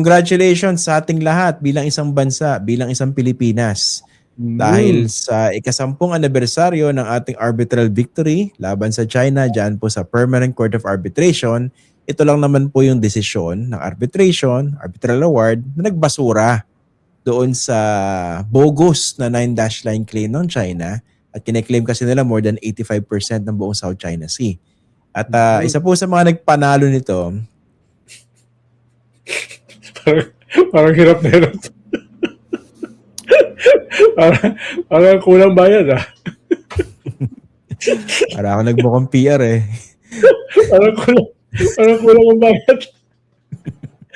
Congratulations sa ating lahat bilang isang bansa, bilang isang Pilipinas. Dahil sa ikasampung anibersaryo ng ating arbitral victory laban sa China dyan po sa Permanent Court of Arbitration, ito lang naman po yung desisyon ng arbitral award na nagbasura doon sa bogus na 9-dash line claim ng China at kine-claim kasi nila more than 85% ng buong South China Sea. At isa po sa mga nagpanalo nito, parang hirap na hirap. parang kulang bayad para ako nagmukhang PR eh. parang kulang ang bayad.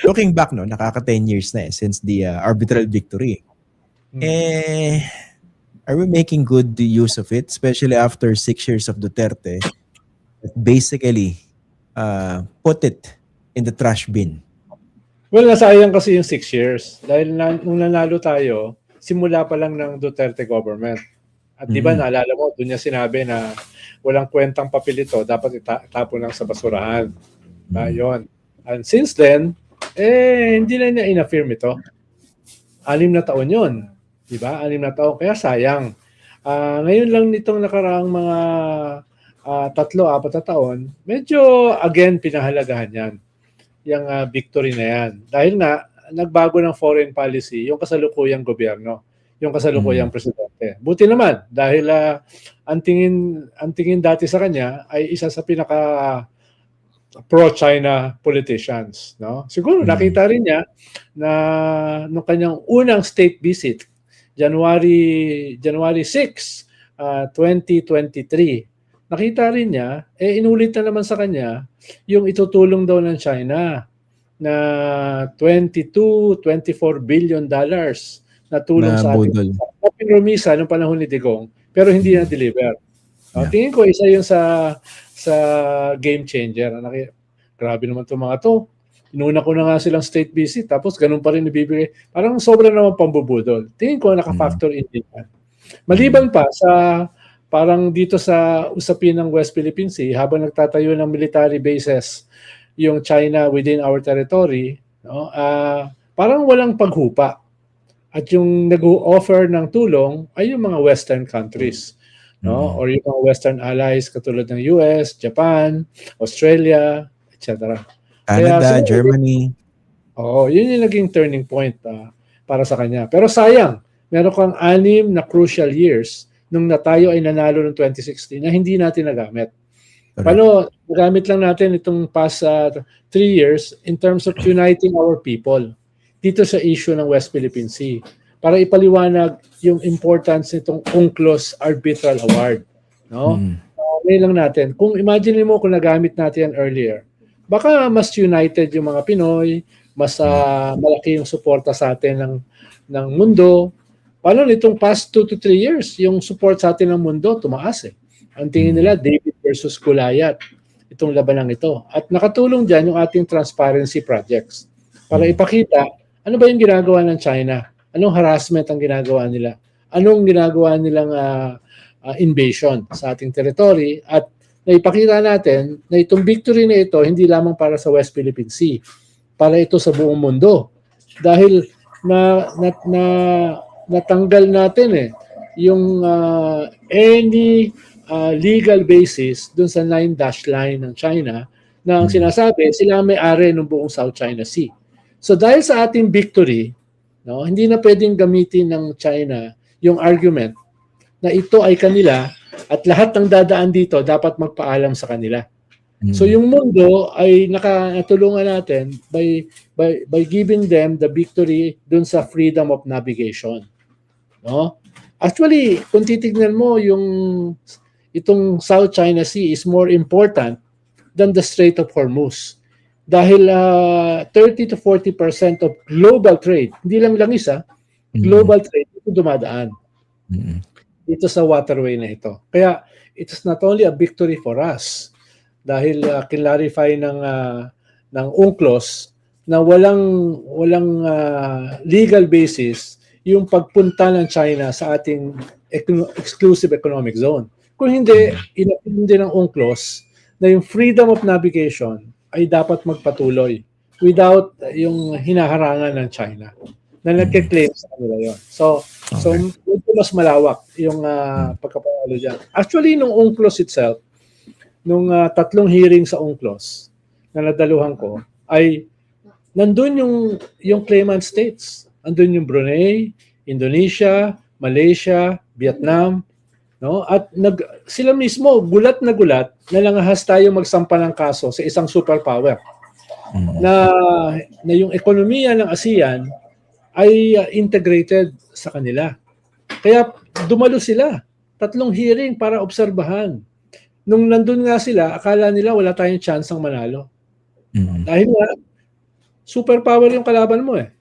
Looking back, no, nakaka 10 years na since the arbitral victory. Are we making good use of it, especially after 6 years of Duterte, that basically put it in the trash bin? Well, nasayang kasi yung 6 years. Dahil nung nanalo tayo, simula pa lang ng Duterte government. At di ba, naalala mo, doon niya sinabi na walang kwentang papel ito, dapat itapon lang sa basurahan. Yun. And since then, hindi na niya in-affirm ito. 6 na taon yun. Di ba? 6 na taon. Kaya sayang. Ngayon lang nitong nakaraang mga 3-4 na taon, medyo again pinahalagahan yan. Yung victory na yan. Dahil nga, nagbago ng foreign policy yung kasalukuyang gobyerno, yung kasalukuyang presidente. Buti naman, dahil ang tingin dati sa kanya ay isa sa pinaka pro-China politicians. No? Siguro nakita rin niya na nung kanyang unang state visit, January 6, 2023, nakita rin niya, inulit na naman sa kanya yung itutulong daw ng China na $22-24 billion na tulong sa atin. Pinromisa noong panahon ni Digong, pero hindi na deliver. Tingin ko isa yun sa game changer. Grabe naman itong mga to. Inuna ko na nga silang state visit, tapos ganun pa rin ibibigay. Parang sobra naman pambubudol. Tingin ko naka-factor in din. Maliban pa sa parang dito sa usapin ng West Philippine Sea, habang nagtatayo ng military bases yung China within our territory, no, parang walang paghupa. At yung nag-offer ng tulong ay yung mga Western countries, no, or yung mga Western allies katulad ng US, Japan, Australia, etc. Canada, Germany. Yun yung naging turning point para sa kanya. Pero sayang, meron kang 6 na crucial years nung tayo ay nanalo ng 2016 na hindi natin nagamit. Paano nagamit lang natin itong past 3 years in terms of uniting our people dito sa issue ng West Philippine Sea para ipaliwanag yung importance nitong UNCLOS Arbitral Award. No? Ngayon lang natin. Kung imagine mo kung nagamit natin yan earlier, baka mas united yung mga Pinoy, mas malaki yung suporta sa atin ng mundo. Paano nitong past 2 to 3 years, yung support sa atin ng mundo tumaas eh. Ang tingin nila, David versus Goliath, itong labanang ito. At nakatulong dyan yung ating transparency projects para ipakita ano ba yung ginagawa ng China, anong harassment ang ginagawa nila, anong ginagawa nilang invasion sa ating territory, at naipakita natin na itong victory na ito hindi lamang para sa West Philippine Sea, para ito sa buong mundo. Dahil natanggal natin yung any legal basis dun sa 9-dash line ng China na ang sinasabi sila may-ari ng buong South China Sea. So dahil sa ating victory, no, hindi na pwedeng gamitin ng China yung argument na ito ay kanila at lahat ng dadaan dito dapat magpaalam sa kanila. So yung mundo ay natulungan natin by giving them the victory dun sa freedom of navigation. No? Actually, kung titignan mo itong South China Sea is more important than the Strait of Hormuz. Dahil 30 to 40% of global trade, hindi lang isa, global trade, ito dumadaan dito sa waterway na ito. Kaya it's not only a victory for us, dahil kinlarify ng UNCLOS na walang legal basis yung pagpunta ng China sa ating exclusive economic zone. Kung hindi, inapin din ng UNCLOS na yung freedom of navigation ay dapat magpatuloy without yung hinaharangan ng China na nagke-claim sa kanila yun. So medyo mas malawak yung pagkapanalo dyan. Actually, nung UNCLOS itself, nung tatlong hearing sa UNCLOS na nadaluhan ko, ay nandun yung claimant states. Nandun yung Brunei, Indonesia, Malaysia, Vietnam, no? At sila mismo gulat na langahas tayo magsampa ng kaso sa isang superpower na yung ekonomiya ng ASEAN ay integrated sa kanila. Kaya dumalo sila. Tatlong hearing para obserbahan. Nung nandun nga sila, akala nila wala tayong chance ang manalo. Dahil nga, superpower yung kalaban mo eh.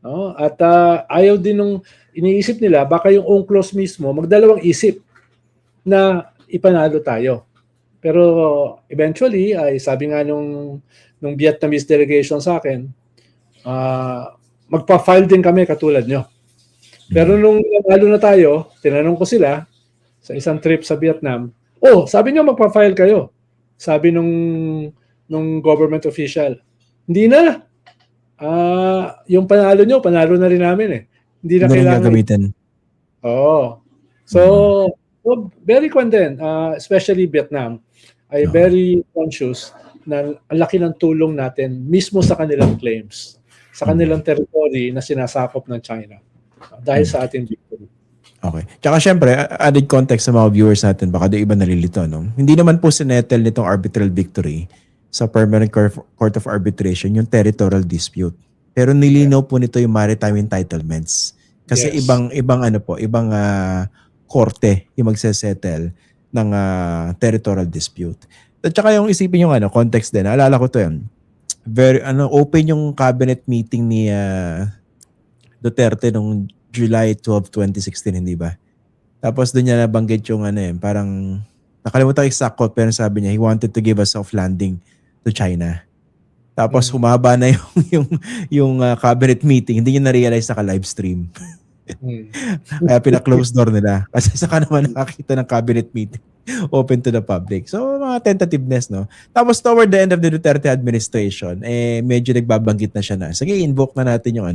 No? At ayaw din nung iniisip nila, baka yung UNCLOS mismo magdalawang isip na ipanalo tayo. Pero eventually, ay sabi nga nung Vietnamese delegation sa akin, magpa-file din kami katulad nyo. Pero nung nanalo na tayo, tinanong ko sila sa isang trip sa Vietnam, sabi nyo magpa-file kayo. Sabi nung government official, hindi na. Yung panalo nyo, panalo na rin namin eh. Hindi na kailangan gagamitin. So very content, especially Vietnam, ay very conscious na ang laki ng tulong natin mismo sa kanilang claims, sa kanilang territory na sinasakop ng China dahil sa ating victory. Okay. Tsaka syempre, added context sa mga viewers natin, baka di iba nalilito, no? Hindi naman po sinettle nitong arbitral victory sa Permanent Court of Arbitration yung territorial dispute. Pero nilinaw po nito yung maritime entitlements. Kasi ibang korte yung magsesettle ng territorial dispute. At saka yung isipin yung context din. Alala ko to yan. Very open yung cabinet meeting ni Duterte nung July 12, 2016, hindi ba? Tapos doon niya nabanggit yung parang nakalimutan exact quote, pero sabi niya he wanted to give a soft landing to China. Tapos humaba na yung cabinet meeting, hindi niya na-realize naka-live stream. Kaya pina-close door nila. Kasi saka naman nakakita ng cabinet meeting open to the public. So mga tentativeness, no? Tapos toward the end of the Duterte administration, medyo nagbabanggit na siya na, sige, invoke na natin yung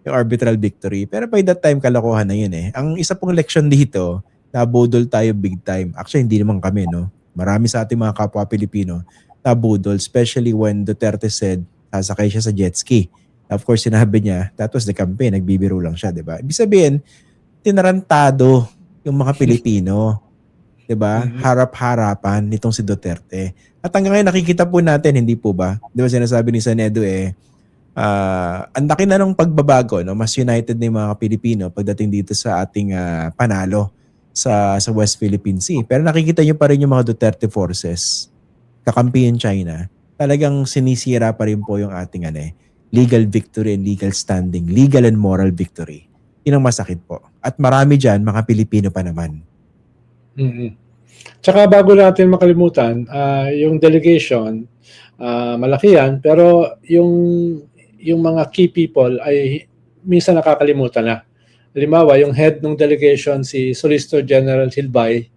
arbitral victory. Pero by that time, kalokohan na yun eh. Ang isa pong leksyon dito, nabudol tayo big time. Actually, hindi naman kami, no? Marami sa ating mga kapwa Pilipino nabudol, especially when Duterte said, sasakay siya sa jet ski. Of course, sinabi niya, that was the campaign, nagbibiro lang siya, di ba? Ibig sabihin, tinarantado yung mga Pilipino, di ba? Harap-harapan nitong si Duterte. At hanggang ngayon, nakikita po natin, hindi po ba? Di ba sinasabi ni Sanedo ang laki na ng pagbabago, no? Mas united na yung mga Pilipino pagdating dito sa ating panalo sa West Philippine Sea. Pero nakikita nyo pa rin yung mga Duterte forces, kakampi yung China, talagang sinisira pa rin po yung ating legal victory and legal standing, legal and moral victory. Yun ang masakit po. At marami dyan, mga Pilipino pa naman. Tsaka bago natin makalimutan, yung delegation, malaki yan, pero yung mga key people ay minsan nakakalimutan na. Halimbawa, yung head ng delegation, si Solicitor General Hilbay,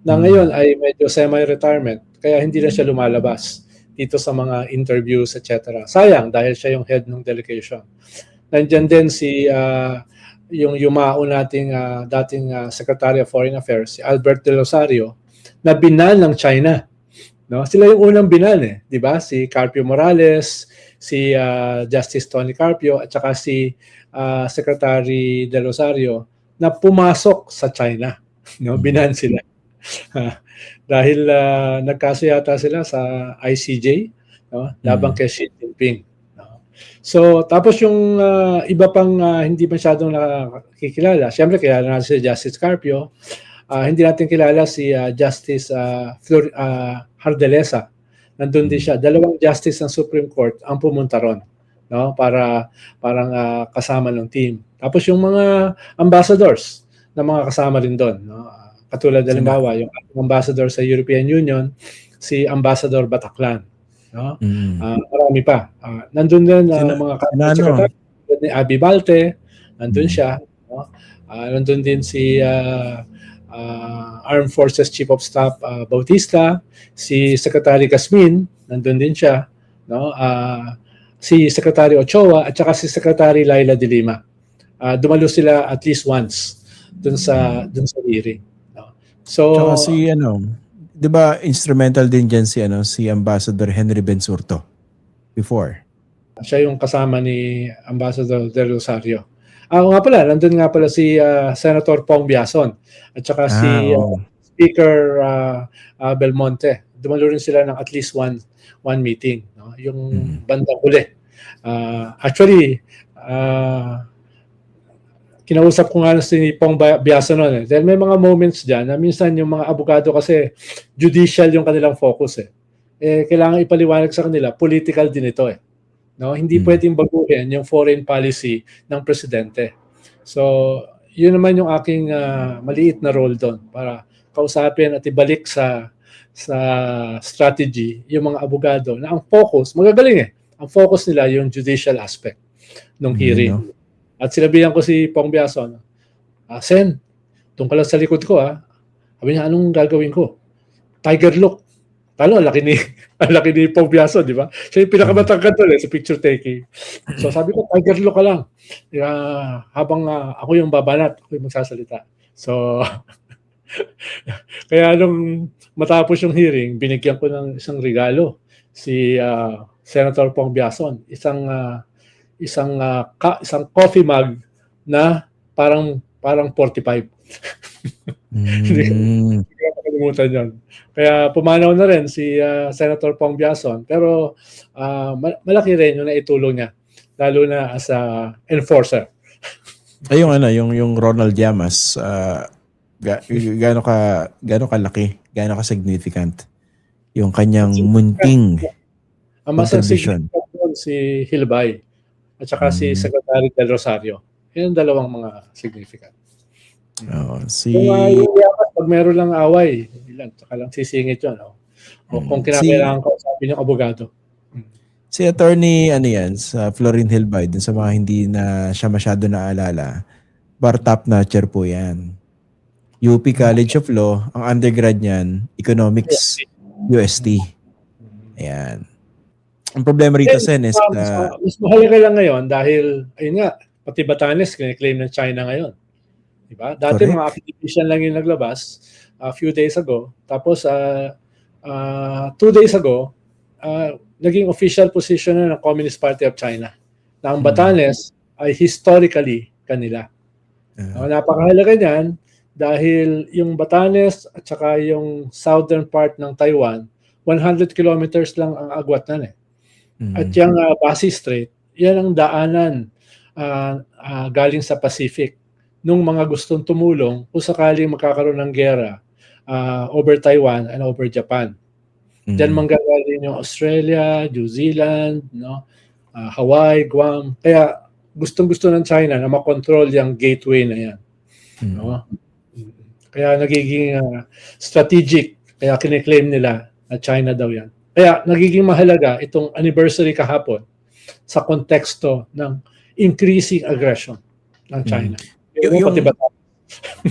na ngayon ay medyo semi-retirement, kaya hindi na siya lumalabas dito sa mga interviews, etc. Sayang, dahil siya yung head ng delegation. Nandiyan din yung yumao nating dating Secretary of Foreign Affairs, si Albert De Rosario, na binan ng China. No? Sila yung unang binan di ba? Si Carpio Morales, si Justice Tony Carpio, at saka si Secretary De Rosario na pumasok sa China. No? Binan sila. Dahil nagkaso yata sila sa ICJ, no? Labang kay Xi Jinping. No? So, tapos yung iba pang hindi masyadong nakikilala, siyempre kilala natin si Justice Carpio, hindi natin kilala si Justice Hardelesa. Nandun din siya. Dalawang justice ng Supreme Court ang pumunta ron, no? Parang kasama ng team. Tapos yung mga ambassadors na mga kasama rin doon, no? Katulad halimbawa yung ambassador sa European Union, si Ambassador Bataclan, no? Marami pa. Nandun din mga secretary ni Abby Balte, nandun siya, no? Nandun din si Armed Forces Chief of Staff Bautista, si Secretary Gasmin, nandun din siya, no? si Secretary Ochoa at saka si Secretary Laila de Lima. Dumalo sila at least once dun sa hearing. No? So, Tsaka si 'di ba instrumental din diyan si Ambassador Henry Bensurto before. siya yung kasama ni Ambassador Del Rosario. Nga pala, nandun nga pala si Senator Pong Biason at saka si Oo. Speaker Belmonte. Dumalo rin sila ng at least one meeting, no? Yung bandang huli. Actually, kinausap ko nga si Pong Biason noon eh. Dahil may mga moments dyan na minsan yung mga abogado kasi judicial yung kanilang focus eh. Kailangan ipaliwanag sa kanila, political din ito eh. No, hindi pwedeng baguhin yung foreign policy ng presidente. So, yun naman yung aking maliit na role doon para kausapin at ibalik sa strategy yung mga abogado na ang focus, magagaling eh. Ang focus nila yung judicial aspect ng hearing. No? At sinabihan ko si Pong Biason, Sen, doon ka lang sa likod ko Sabi niya, anong gagawin ko? Tiger look. Talo, ang laki ni Pong Biason, di ba? Siya yung pinakamatangkad doon sa picture taking. So sabi ko, tiger look ka lang. Habang ako yung babanat, ako yung magsasalita. So, kaya nung matapos yung hearing, binigyan ko ng isang regalo si Senator Pong Biason. Isang coffee mug na parang 45. Hindi ko nakalimutan yun. Kaya pumanaw na rin si Senator Pong Biason. Pero malaki rin yung naitulong niya. Lalo na as a enforcer. Ay, yung Ronald Llamas, gaano kalaki, gaano ka significant yung kanyang munting Ang mas contribution. significant si Hilbay at saka si Secretary Del Rosario. Yan ang dalawang mga significant. Pag meron lang away, saka lang sisingit yun. O kung kinakailangan ko, sabi ng abogado. Si attorney, sa Florin Hilbay, dun sa mga hindi na siya masyado naalala, bar top notcher po yan. UP College of Law, ang undergrad niyan, Economics, UST. Ayan. Ang problema rito, Sen, is mas mahalaga lang ngayon dahil, ayun nga, pati Batanes, claim ng China ngayon. Diba? Dati correct. mga academician lang yung naglabas a few days ago. Tapos 2 days ago, naging official position na ng Communist Party of China na ang Batanes ay historically kanila. Napakahalaga niyan dahil yung Batanes at saka yung southern part ng Taiwan, 100 kilometers lang ang agwat nan eh. At yung Pasig Strait, yan ang daanan galing sa Pacific nung mga gustong tumulong kung sakaling magkakaroon ng gera over Taiwan and over Japan. Diyan manggagaling yung Australia, New Zealand, Hawaii, Guam. Kaya gustong-gusto ng China na makontrol yung gateway na yan. No? Kaya nagiging strategic. Kaya kiniklaim nila na China daw yan. Kaya nagiging mahalaga itong anniversary kahapon sa konteksto ng increasing aggression ng China.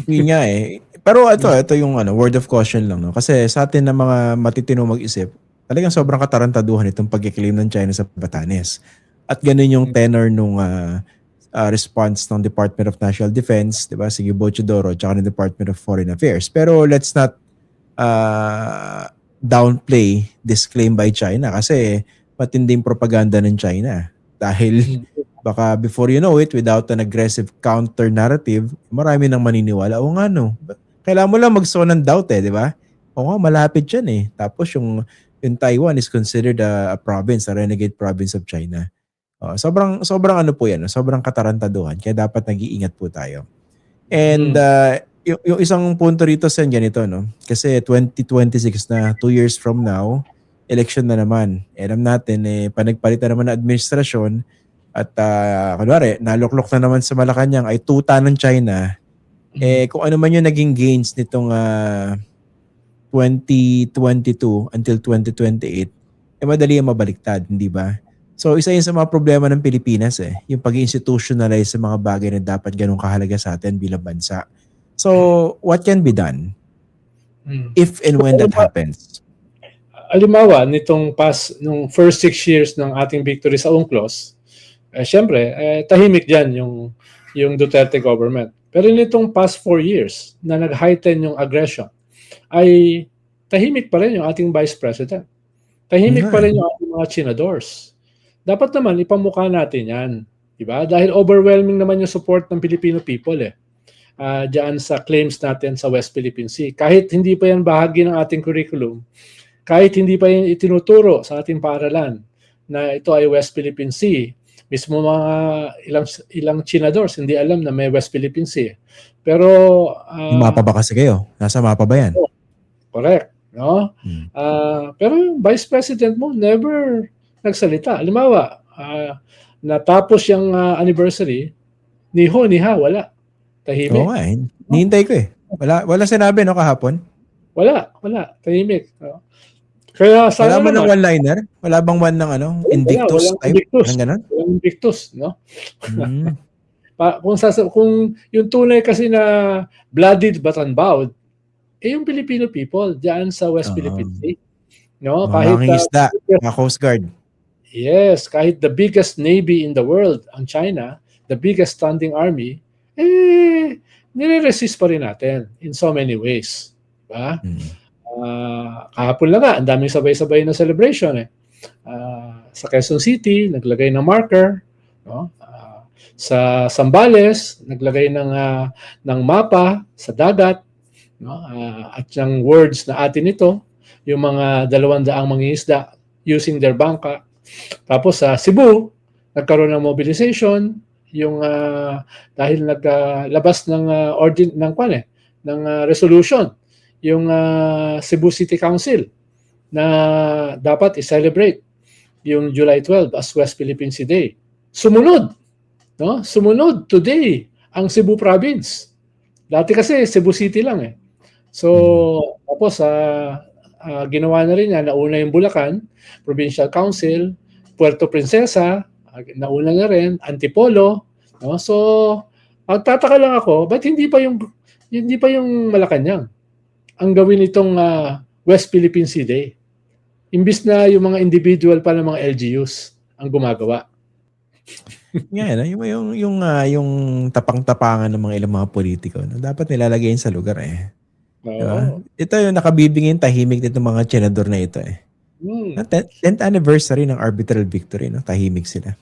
Yun nga eh. Pero ito yung word of caution lang. No? Kasi sa atin na mga matitino mag-isip, talagang sobrang katarantaduhan itong pag-claim ng China sa Batanes. At ganun yung tenor nung response ng Department of National Defense, diba? Si Gibo Chodoro, tsaka ng Department of Foreign Affairs. Pero let's not downplay this claim by China kasi matinding propaganda ng China. Dahil baka before you know it, without an aggressive counter-narrative, marami nang maniniwala. O nga kailangan mo lang mag-sow ng doubt di ba? O nga, malapit yan eh. Tapos yung Taiwan is considered a province, a renegade province of China. Sobrang po yan, sobrang katarantaduhan. Kaya dapat nag-iingat po tayo. And yung isang punto rito sa ganito, no? Kasi 2026 na, 2 years from now, election na naman. Alam natin, panagpalitan naman na administrasyon at kunwari, naluklok na naman sa Malacanang ay tuta ng China. Kung ano man yung naging gains nitong 2022 until 2028, madali yung mabaliktad, hindi ba? So, isa yun sa mga problema ng Pilipinas yung pag-institutionalize sa mga bagay na dapat ganun kahalaga sa atin bilang bansa. So, what can be done if and when that happens? alimawa nitong nung first 6 years ng ating victory sa UNCLOS, syempre, tahimik dyan yung Duterte government. Pero nitong past 4 years na nag-heighten yung aggression, ay tahimik pa rin yung ating Vice President. Tahimik pa rin yung ating mga chinadors. Dapat naman ipamukha natin yan. Diba? Dahil overwhelming naman yung support ng Filipino people diyan sa claims natin sa West Philippine Sea. Kahit hindi pa yan bahagi ng ating curriculum, kahit hindi pa yan itinuturo sa ating paaralan na ito ay West Philippine Sea, mismo mga ilang chinadors hindi alam na may West Philippine Sea. Pero mapa ba kasi kayo? Nasa mapa ba yan? Correct, no? Pero yung Vice President mo never nagsalita. Halimbawa, natapos yung anniversary, ni ho, ni ha, wala. Tahimik. Oo nga, nihintay ko Wala sinabi, no, kahapon? Wala. Tahimik. No? Kaya sana wala naman. Ng one-liner? Wala bang one ng Invictus type? Walang Invictus, no? Kung yung tunay kasi na blooded but unbowed, yung Filipino people diyan sa West Philippine Sea. No? Kahit isda, mga Coast Guard. Yes, kahit the biggest navy in the world, ang China, the biggest standing army, nire-resist pa rin natin in so many ways. Diba? Kahapon lang ang daming sabay-sabay na celebration sa Quezon City, naglagay ng marker, no? Sa Zambales, naglagay ng mapa sa dagat, no? At yung words na atin ito, yung mga 200 mangingisda using their bangka. Tapos sa Cebu, nagkaroon ng mobilization, yung dahil naglabas ng resolution yung Cebu City Council na dapat i-celebrate yung July 12 as West Philippine Sea Day. Sumunod today ang Cebu Province. Dati kasi Cebu City lang So tapos ginawa na rin nauna yung Bulacan Provincial Council, Puerto Princesa, nauna na rin, Antipolo, no? So magtataka lang ako, ba't hindi pa yung Malacanang ang gawin itong West Philippine Sea Day? Imbis na yung mga individual pa ng mga LGUs ang gumagawa. Yung tapang-tapangan ng mga ilang mga politiko, no? Dapat nilalagay yun sa lugar Diba? Ito yung nakabibingin tahimik nito mga senador na ito 10th anniversary ng arbitral victory, no? Tahimik sila.